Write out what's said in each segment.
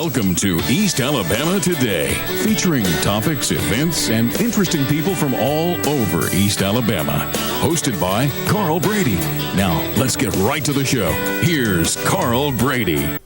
Welcome to East Alabama Today, featuring topics, events, and interesting people from all over East Alabama. Hosted by Carl Brady. Now, let's get right to the show. Here's Carl Brady.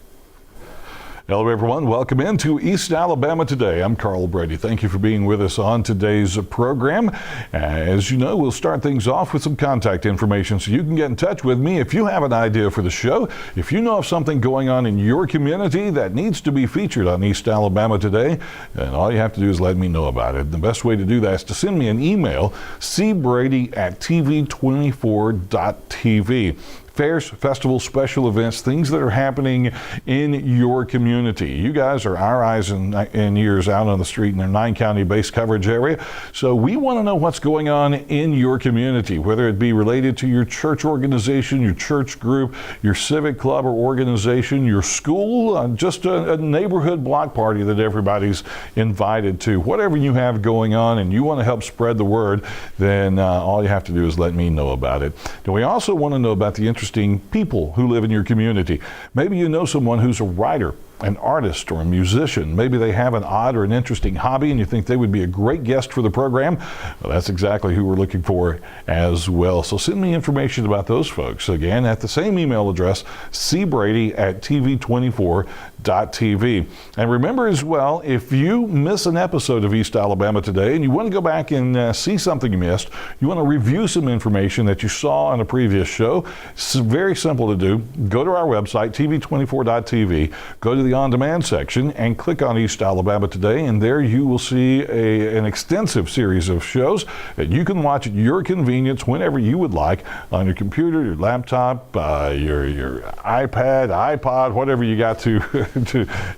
Hello, everyone. Welcome into East Alabama Today. I'm Carl Brady. Thank you for being with us on today's program. As you know, we'll start things off with some contact information so you can get in touch with me if you have an idea for the show. If you know of something going on in your community that needs to be featured on East Alabama Today, then all you have to do is let me know about it. The best way to do that is to send me an email, cbrady@tv24.tv. Fairs, festivals, special events, things that are happening in your community. You guys are our eyes and ears out on the street in their 9-county base coverage area. So we want to know what's going on in your community, whether it be related to your church organization, your church group, your civic club or organization, your school, just a neighborhood block party that everybody's invited to. Whatever you have going on and you want to help spread the word, then all you have to do is let me know about it. And we also want to know about the interesting people who live in your community. Maybe you know someone who's a writer, an artist, or a musician. Maybe they have an odd or an interesting hobby and you think they would be a great guest for the program. Well, that's exactly who we're looking for as well. So send me information about those folks. Again, at the same email address, cbrady@tv24.tv. And remember as well, if you miss an episode of East Alabama Today and you want to go back and see something you missed, you want to review some information that you saw on a previous show, it's very simple to do. Go to our website, tv24.tv, go to the on-demand section and click on East Alabama Today, and there you will see an extensive series of shows that you can watch at your convenience whenever you would like on your computer, your laptop, your iPad, iPod, whatever you got to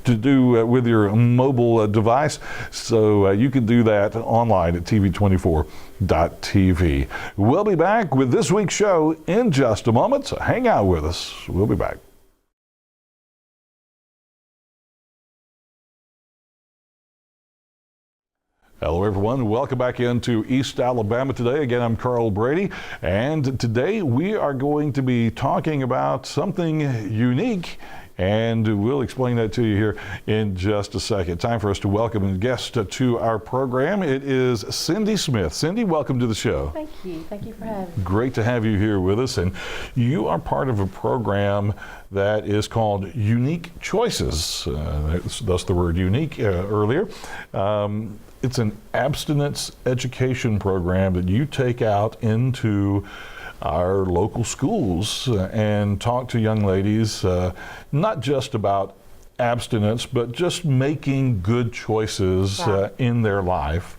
do with your mobile device. So you can do that online at tv24.tv. We'll be back with this week's show in just a moment, so hang out with us. We'll be back. Hello, everyone. Welcome back into East Alabama Today. Again, I'm Carl Brady, and today we are going to be talking about something unique, and we'll explain that to you here in just a second. Time for us to welcome a guest to our program. It is Cindy Smith. Cindy, welcome to the show. Thank you. Thank you for having me. Great to have you here with us, and you are part of a program that is called Unique Choices. Thus the word unique earlier. It's an abstinence education program that you take out into our local schools and talk to young ladies, not just about abstinence, but just making good choices in their life.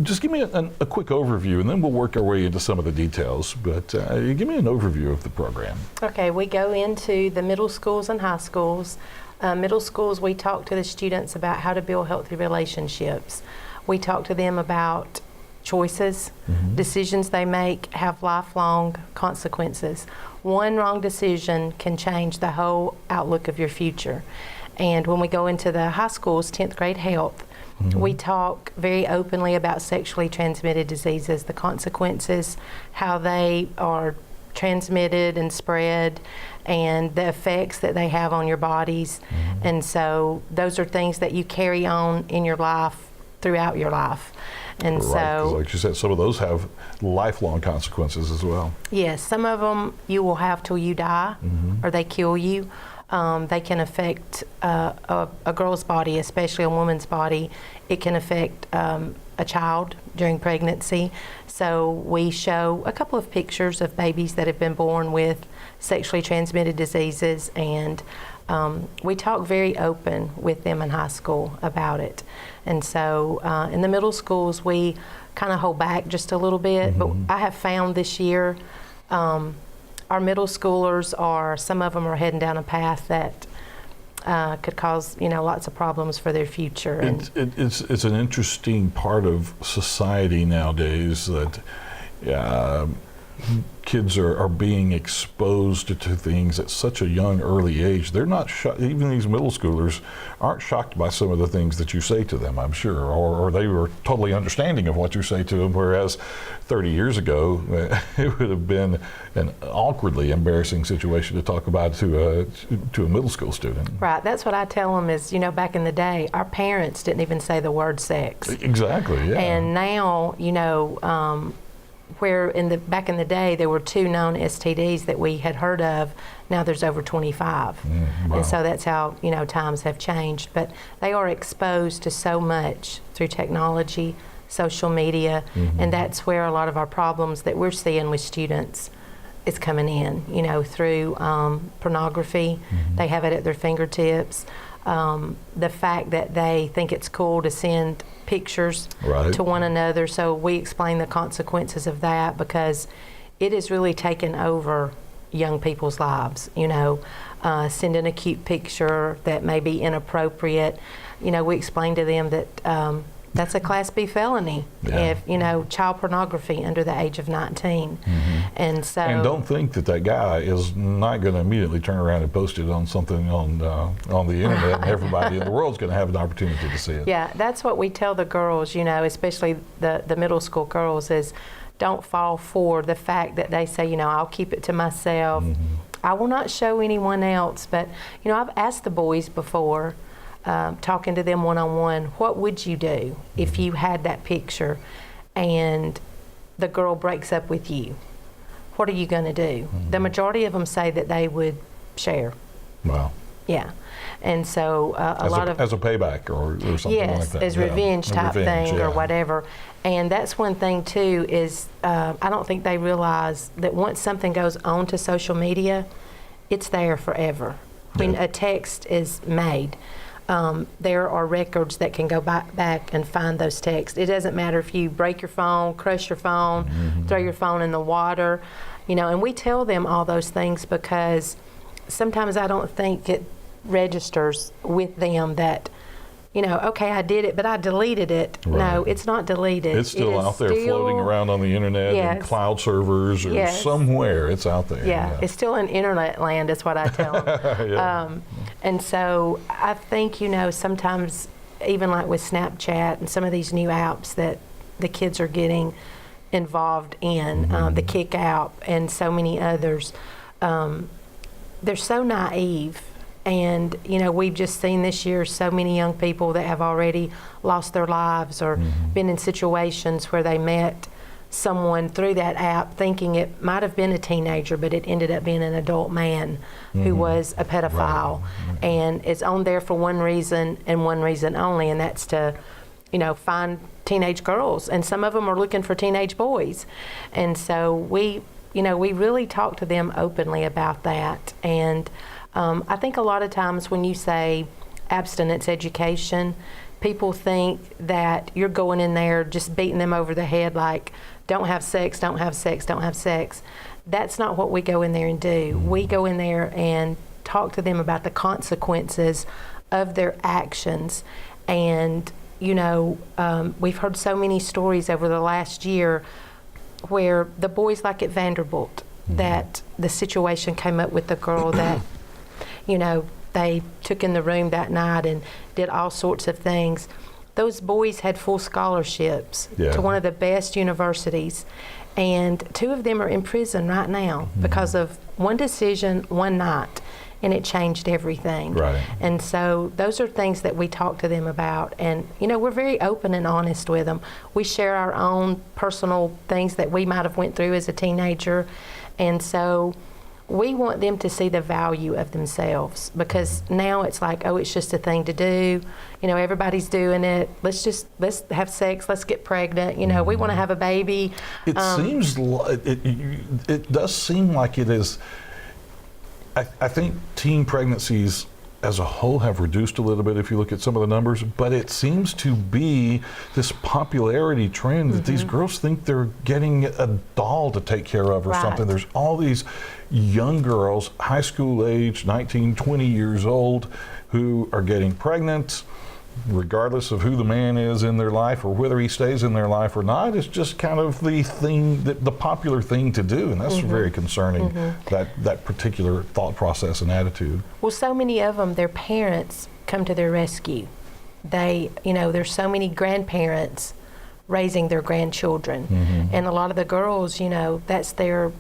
Just give me a quick overview, and then we'll work our way into some of the details. But give me an overview of the program. Okay, we go into the middle schools and high schools. Middle schools, we talk to the students about how to build healthy relationships. We talk to them about choices, decisions they make have lifelong consequences. One wrong decision can change the whole outlook of your future. And when we go into the high schools, 10th grade health, we talk very openly about sexually transmitted diseases, the consequences, how they are transmitted and spread, and the effects that they have on your bodies. And so those are things that you carry on in your life throughout your life. And so, like you said, some of those have lifelong consequences as well. Yes, some of them you will have till you die, or they kill you. They can affect a girl's body, especially a woman's body. It can affect a child during pregnancy. So we show a couple of pictures of babies that have been born with sexually transmitted diseases, and we talk very open with them in high school about it. And so in the middle schools, we kind of hold back just a little bit, but I have found this year our middle schoolers some of them are heading down a path that could cause, lots of problems for their future. It's an interesting part of society nowadays that kids are being exposed to things at such a young, early age. They're not even these middle schoolers aren't shocked by some of the things that you say to them, I'm sure, or they were totally understanding of what you say to them, whereas 30 years ago, it would have been an awkwardly embarrassing situation to talk about to a middle school student. Right, that's what I tell them is, you know, back in the day, our parents didn't even say the word sex. Exactly, yeah. And now, you know, where back in the day there were 2 known STDs that we had heard of, now there's over 25. Wow. And so that's how, you know, times have changed. But they are exposed to so much through technology, social media, and that's where a lot of our problems that we're seeing with students is coming in, you know, through pornography. They have it at their fingertips. The fact that they think it's cool to send pictures to one another. So we explain the consequences of that because it has really taken over young people's lives. You know, sending a cute picture that may be inappropriate. You know, we explain to them that that's a Class B felony if, you know, child pornography under the age of 19. And so. And don't think that guy is not going to immediately turn around and post it on something on the internet, and everybody in the world's going to have an opportunity to see it. Yeah, that's what we tell the girls, you know, especially the middle school girls, is don't fall for the fact that they say, you know, I'll keep it to myself. I will not show anyone else. But, you know, I've asked the boys before, talking to them one-on-one, what would you do if you had that picture and the girl breaks up with you? What are you going to do? The majority of them say that they would share. Wow. Yeah. And so as a payback or something like that. As revenge type thing or whatever. And that's one thing too is I don't think they realize that once something goes on to social media, it's there forever. When a text is made, there are records that can go back and find those texts. It doesn't matter if you break your phone, crush your phone, throw your phone in the water, you know, and we tell them all those things because sometimes I don't think it registers with them that, you know, okay, I did it, but I deleted it. No, it's not deleted. It's still out there floating around on the internet in cloud servers or somewhere. It's out there. Yeah, it's still in internet land, is what I tell them. And so I think, you know, sometimes even like with Snapchat and some of these new apps that the kids are getting involved in, the Kick app and so many others, they're so naive. And, you know, we've just seen this year so many young people that have already lost their lives or been in situations where they met someone through that app thinking it might have been a teenager, but it ended up being an adult man who was a pedophile and is on there for one reason and one reason only, and that's to, you know, find teenage girls. And some of them are looking for teenage boys. And so we, you know, we really talk to them openly about that. And I think a lot of times when you say abstinence education, people think that you're going in there just beating them over the head like, don't have sex, don't have sex, don't have sex. That's not what we go in there and do. We go in there and talk to them about the consequences of their actions. And, you know, we've heard so many stories over the last year where the boys, like at Vanderbilt, that the situation came up with the girl that, you know, they took in the room that night and did all sorts of things. Those boys had full scholarships to one of the best universities, and 2 of them are in prison right now because of one decision, one night, and it changed everything. Right. And so those are things that we talk to them about, and, you know, we're very open and honest with them. We share our own personal things that we might have went through as a teenager, and so we want them to see the value of themselves, because now it's like, oh, it's just a thing to do. You know, everybody's doing it. Let's have sex. Let's get pregnant. You know, we want to have a baby. It seems it does seem like it is. I think teen pregnancies as a whole have reduced a little bit if you look at some of the numbers, but it seems to be this popularity trend that these girls think they're getting a doll to take care of or something. There's all these young girls, high school age, 19, 20 years old, who are getting pregnant, regardless of who the man is in their life or whether he stays in their life or not, is just kind of the thing, the popular thing to do. And that's very concerning, that particular thought process and attitude. Well, so many of them, their parents come to their rescue. They, there's so many grandparents raising their grandchildren. And a lot of the girls, that's their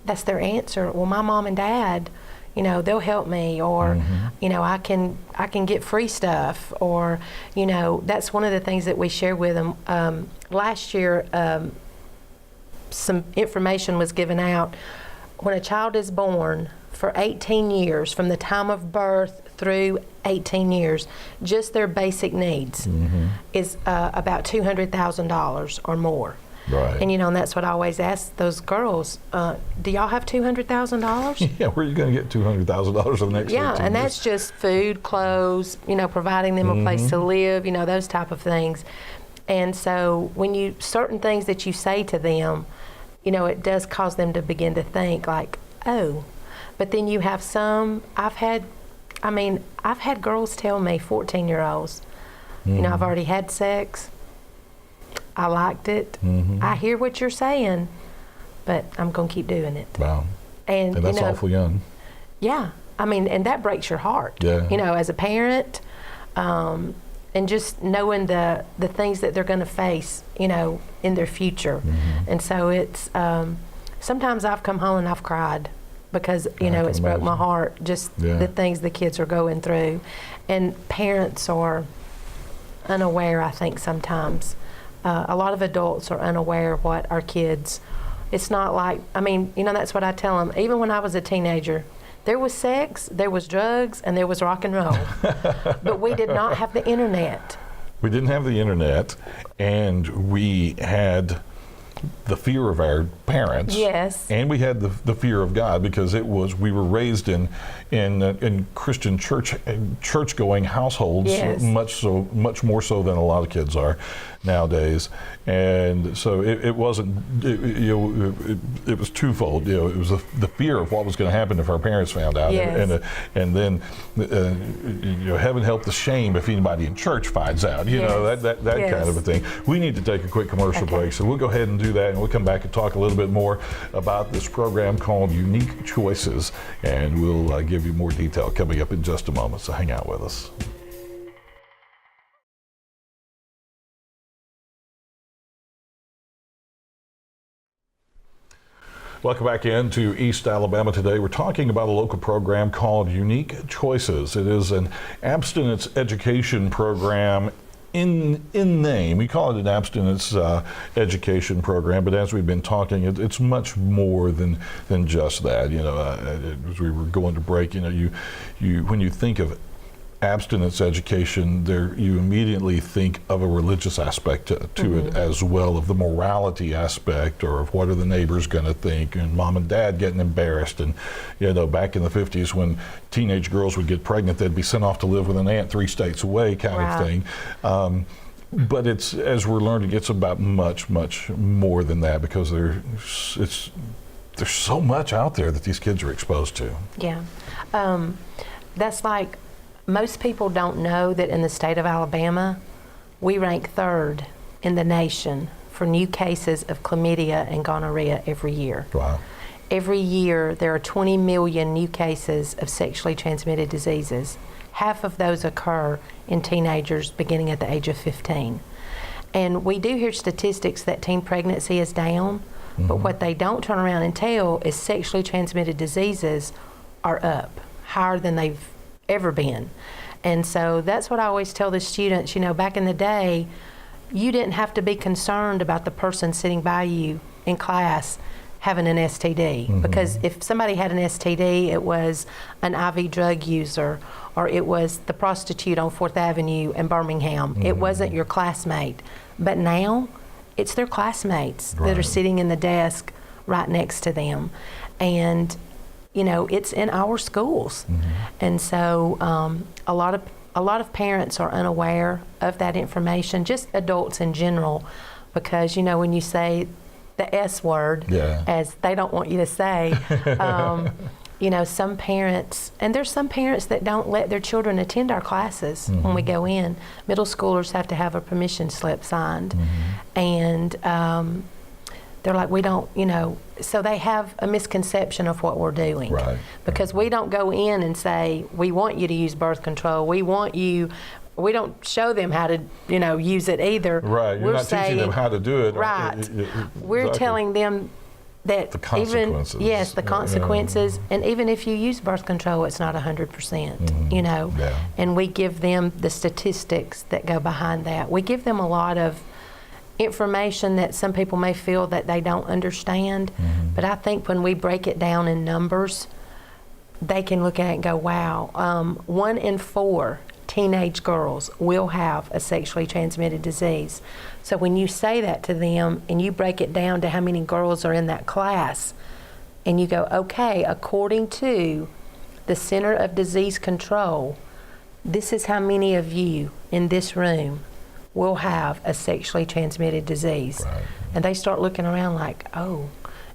answer. Well, my mom and dad, they'll help me, or I can get free stuff, or that's one of the things that we share with them. Last year, some information was given out. When a child is born, for 18 years, from the time of birth through 18 years, just their basic needs is about $200,000 or more. Right. And and that's what I always ask those girls, do y'all have $200,000? Yeah, where are you going to get $200,000 for the next 18 and years? that's just food, clothes, providing them a place to live, those type of things. And so when certain things that you say to them, it does cause them to begin to think like, oh. But then you have some, I've had girls tell me, 14-year-olds, I've already had sex. I liked it. I hear what you're saying, but I'm going to keep doing it. Wow. And that's awful young. Yeah. And that breaks your heart. Yeah. As a parent, and just knowing the things that they're going to face, in their future. And so it's, sometimes I've come home and I've cried because, it's broke my heart, just the things the kids are going through. And parents are unaware, I think, sometimes. A lot of adults are unaware of what our kids, it's not like, that's what I tell them. Even when I was a teenager, there was sex, there was drugs, and there was rock and roll. But we did not have the internet. We didn't have the internet, and we had the fear of our parents. Yes. And we had the fear of God, because we were raised in Christian church going households. Yes. much more so than a lot of kids are nowadays. And so it wasn't, it was twofold. It was the fear of what was going to happen if our parents found out. Yes. And then heaven help the shame if anybody in church finds out. That Yes. kind of a thing. We need to take a quick commercial break, so we'll go ahead and do that, and we'll come back and talk a little bit more about this program called Unique Choices, and we'll give you more detail coming up in just a moment, so hang out with us. Welcome back into East Alabama Today. We're talking about a local program called Unique Choices. It is an abstinence education program in name. We call it an abstinence education program, but as we've been talking, it's much more than just that. As we were going to break, you when you think of abstinence education, you immediately think of a religious aspect to it as well, of the morality aspect, or of what are the neighbors going to think, and mom and dad getting embarrassed. And back in the 50s, when teenage girls would get pregnant, they'd be sent off to live with an aunt 3 states away, kind of thing. But as we're learning, it's about much more than that, because there's so much out there that these kids are exposed to. Yeah. That's like, most people don't know that in the state of Alabama, we rank 3rd in the nation for new cases of chlamydia and gonorrhea every year. Wow. Every year, there are 20 million new cases of sexually transmitted diseases. Half of those occur in teenagers beginning at the age of 15. And we do hear statistics that teen pregnancy is down, but what they don't turn around and tell is sexually transmitted diseases are up, higher than they've ever been. And so that's what I always tell the students, back in the day, you didn't have to be concerned about the person sitting by you in class having an STD, because if somebody had an STD, it was an IV drug user, or it was the prostitute on 4th Avenue in Birmingham. It wasn't your classmate. But now, it's their classmates that are sitting in the desk right next to them. And it's in our schools. And so a lot of parents are unaware of that information, just adults in general, because when you say the S word, as they don't want you to say, you know, some parents, and there's some parents that don't let their children attend our classes when we go in. Middle schoolers have to have a permission slip signed. And they're like, we don't, you know, so they have a misconception of what we're doing. Right. Because we don't go in and say, we want you to use birth control. We don't show them how to, you know, use it either. Right. You're not teaching them how to do it. Right. We're exactly. telling them that the consequences. the consequences, and even if you use birth control, it's not 100%, you know. Yeah. And we give them the statistics that go behind that. We give them a lot of information that some people may feel that they don't understand, but I think when we break it down in numbers, they can look at it and go, wow, 1 in 4 teenage girls will have a sexually transmitted disease. So when you say that to them and you break it down to how many girls are in that class, and you go, okay, according to the Center of Disease Control, this is how many of you in this room will have a sexually transmitted disease. Right. And they start looking around like, oh.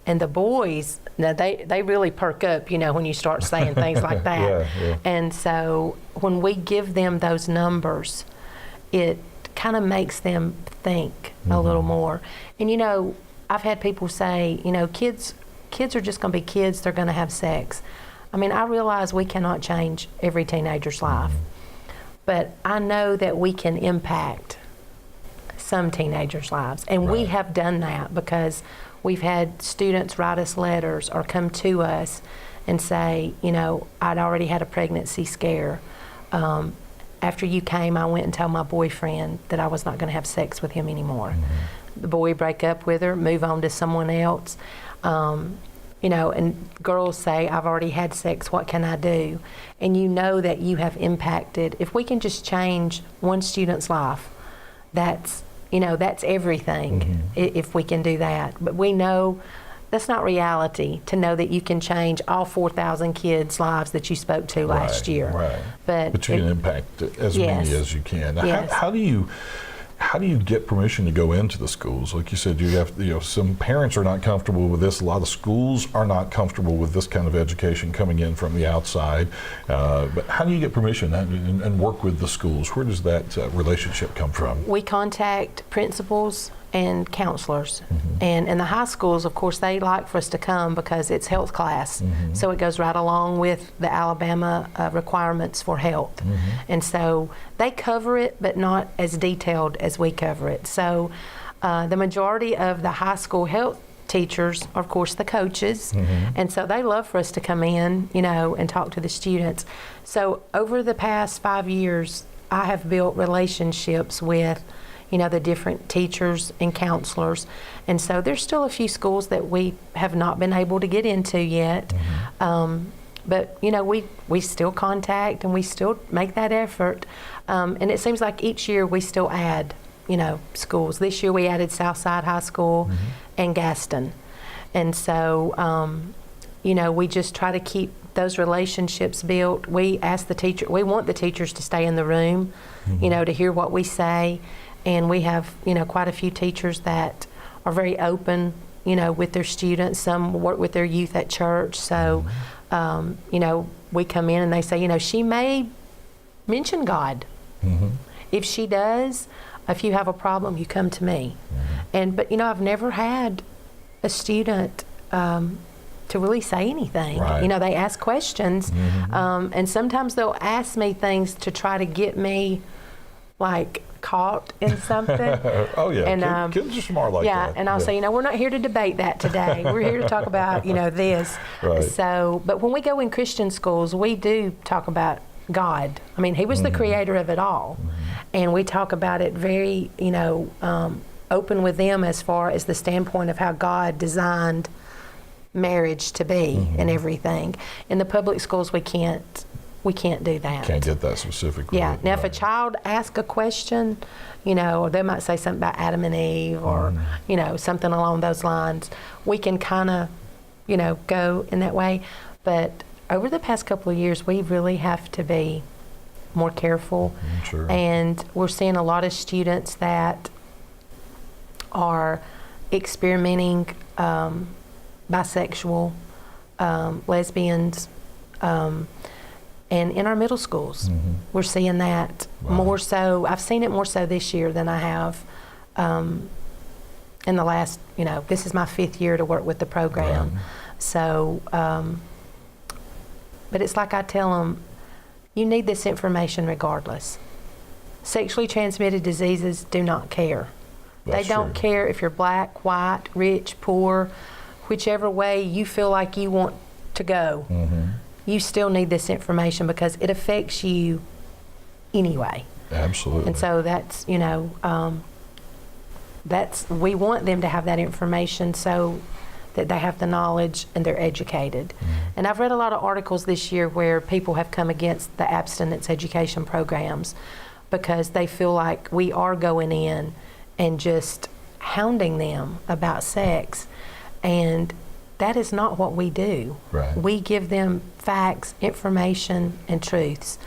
And the boys, now they really perk up, you know, when you start saying things like that. Yeah. And so when we give them those numbers, it kind of makes them think a little more. And, you know, I've had people say, you know, kids are just going to be kids. They're going to have sex. I mean, I realize we cannot change every teenager's life. But I know that we can impact some teenagers' lives. And we have done that because we've had students write us letters or come to us and say, you know, I'd already had a pregnancy scare. After you came, I went and told my boyfriend that I was not going to have sex with him anymore. The boy break up with her, move on to someone else. You know, and girls say, I've already had sex, what can I do? And you know that you have impacted. If we can just change one student's life, that's, you know, that's everything, if we can do that. But we know that's not reality, to know that you can change all 4,000 kids' lives that you spoke to last year. Right. But you can impact as many as you can. Yes. How do you get permission to go into the schools? Like you said, you have, you know, some parents are not comfortable with this. A lot of schools are not comfortable with this kind of education coming in from the outside. But how do you get permission and work with the schools? Where does that relationship come from? we contact principals and counselors. And in the high schools, of course, they like for us to come because it's health class. So it goes right along with the Alabama requirements for health. And so they cover it, but not as detailed as we cover it. So the majority of the high school health teachers are, of course, the coaches. And so they love for us to come in, you know, and talk to the students. So over the past 5 years, I have built relationships with, you know, the different teachers and counselors. And so there's still a few schools that we have not been able to get into yet. But, you know, we still contact and we still make that effort. And it seems like each year we still add, you know, schools. This year we added Southside High School and Gaston. And so, you know, we just try to keep those relationships built. We ask the teacher, we want the teachers to stay in the room, you know, to hear what we say. And we have, you know, quite a few teachers that are very open, you know, with their students. Some work with their youth at church. So, you know, we come in and they say, you know, she may mention God. If she does, if you have a problem, you come to me. But, you know, I've never had a student to really say anything. Right. You know, they ask questions. And sometimes they'll ask me things to try to get me, like, caught in something. Oh yeah, and kids are smart like that. Yeah, and I'll say, you know, we're not here to debate that today. We're here to talk about, you know, this. Right. So, but when we go in Christian schools, we do talk about God. I mean, He was the creator of it all, and we talk about it very, you know, open with them as far as the standpoint of how God designed marriage to be and everything. In the public schools, we can't do that. Can't get that specific. Yeah. Now, if a child asks a question, you know, they might say something about Adam and Eve or, you know, something along those lines, we can kind of, you know, go in that way. But over the past couple of years, we really have to be more careful. Sure. And we're seeing a lot of students that are experimenting, bisexual, lesbians, And in our middle schools, we're seeing that more so. I've seen it more so this year than I have in the last, this is my 5th year to work with the program. Right. So, but it's like I tell them, you need this information regardless. Sexually transmitted diseases do not care. That's They don't true. care if you're black, white, rich, poor, whichever way you feel like you want to go. You still need this information because it affects you anyway. Absolutely. And so that's, we want them to have that information so that they have the knowledge and they're educated. And I've read a lot of articles this year where people have come against the abstinence education programs because they feel like we are going in and just hounding them about sex. And that is not what we do. Right. We give them facts, information, and truths.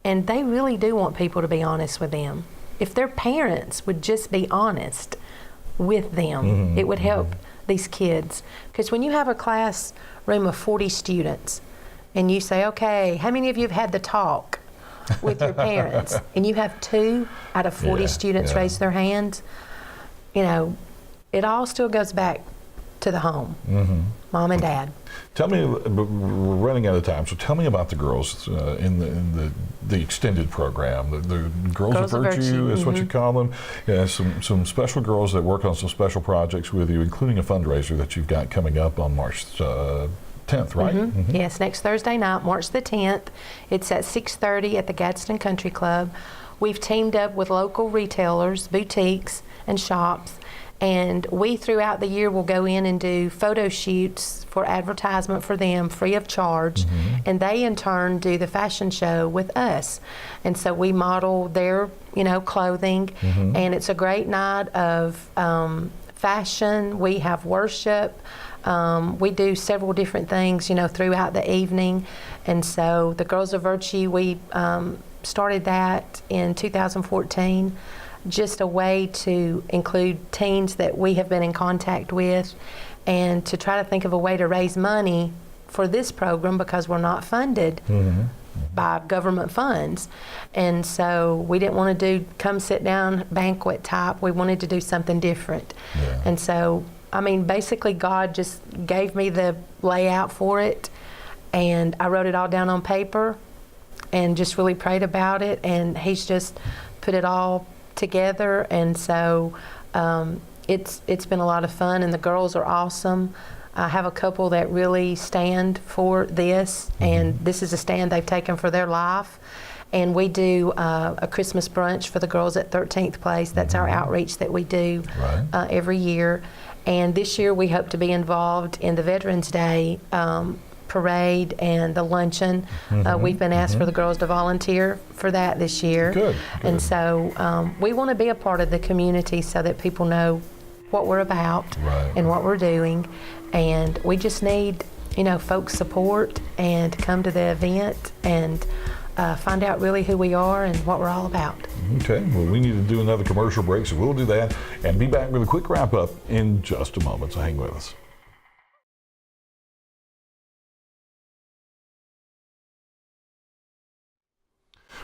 And they really do want people to be honest with them. If their parents would just be honest with them, it would help these kids. Because when you have a classroom of 40 students and you say, okay, how many of you have had the talk with your parents? And you have 2 out of 40 students raise their hands, it all still goes back to the home, mom and dad. Tell me, we're running out of time, so tell me about the girls in the extended program. The Girls of Virtue is what you call them. Yeah, some special girls that work on some special projects with you, including a fundraiser that you've got coming up on March 10th, right? Yes, next Thursday night, March the 10th. It's at 6:30 at the Gadsden Country Club. We've teamed up with local retailers, boutiques, and shops. And we, throughout the year, will go in and do photo shoots for advertisement for them, free of charge. And they, in turn, do the fashion show with us. And so we model their, clothing. And it's a great night of fashion. We have worship. We do several different things, throughout the evening. And so the Girls of Virtue, we started that in 2014. Just a way to include teens that we have been in contact with and to try to think of a way to raise money for this program because we're not funded by government funds. And so we didn't want to do come sit down banquet type. We wanted to do something different. And so, basically God just gave me the layout for it and I wrote it all down on paper and just really prayed about it, and He's just put it all together. And so it's been a lot of fun, and the girls are awesome. I have a couple that really stand for this, and this is a stand they've taken for their life. And we do a Christmas brunch for the girls at 13th Place. That's our outreach that we do every year. And this year we hope to be involved in the Veterans Day parade and the luncheon. We've been asked for the girls to volunteer for that this year. Good. And so we want to be a part of the community so that people know what we're about and what we're doing. And we just need, folks' support and come to the event and find out really who we are and what we're all about. Okay, well, we need to do another commercial break, so we'll do that and be back with a quick wrap up in just a moment. So hang with us.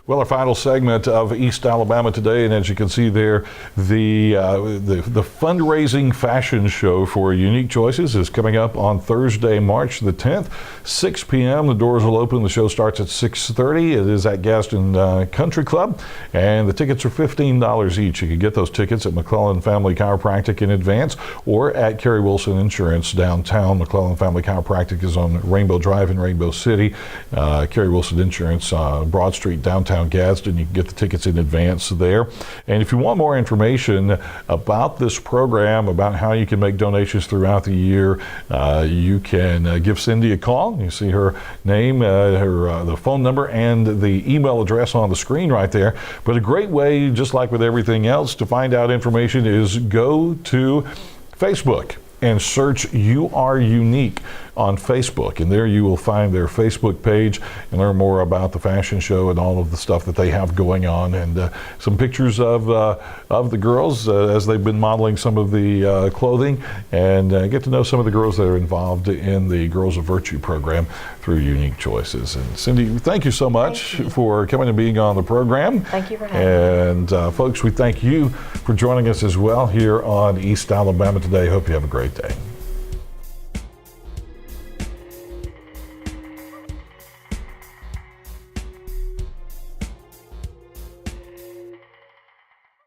Well, our final segment of East Alabama Today, and as you can see there, the fundraising fashion show for Unique Choices is coming up on Thursday, March the 10th, 6 p.m. The doors will open. The show starts at 6:30. It is at Gadsden Country Club, and the tickets are $15 each. You can get those tickets at McClellan Family Chiropractic in advance or at Kerry Wilson Insurance downtown. McClellan Family Chiropractic is on Rainbow Drive in Rainbow City. Kerry Wilson Insurance, Broad Street, downtown Gadsden. You can get the tickets in advance there. And if you want more information about this program, about how you can make donations throughout the year, you can give Cindy a call. You see her name, the phone number, and the email address on the screen right there. But a great way, just like with everything else, to find out information is go to Facebook and search You Are Unique. on Facebook, and there you will find their Facebook page and learn more about the fashion show and all of the stuff that they have going on, and some pictures of the girls as they've been modeling some of the clothing, and get to know some of the girls that are involved in the Girls of Virtue program through Unique Choices. And Cindy, thank you so much for coming and being on the program. Thank you for having me. And folks, we thank you for joining us as well here on East Alabama Today. Hope you have a great day.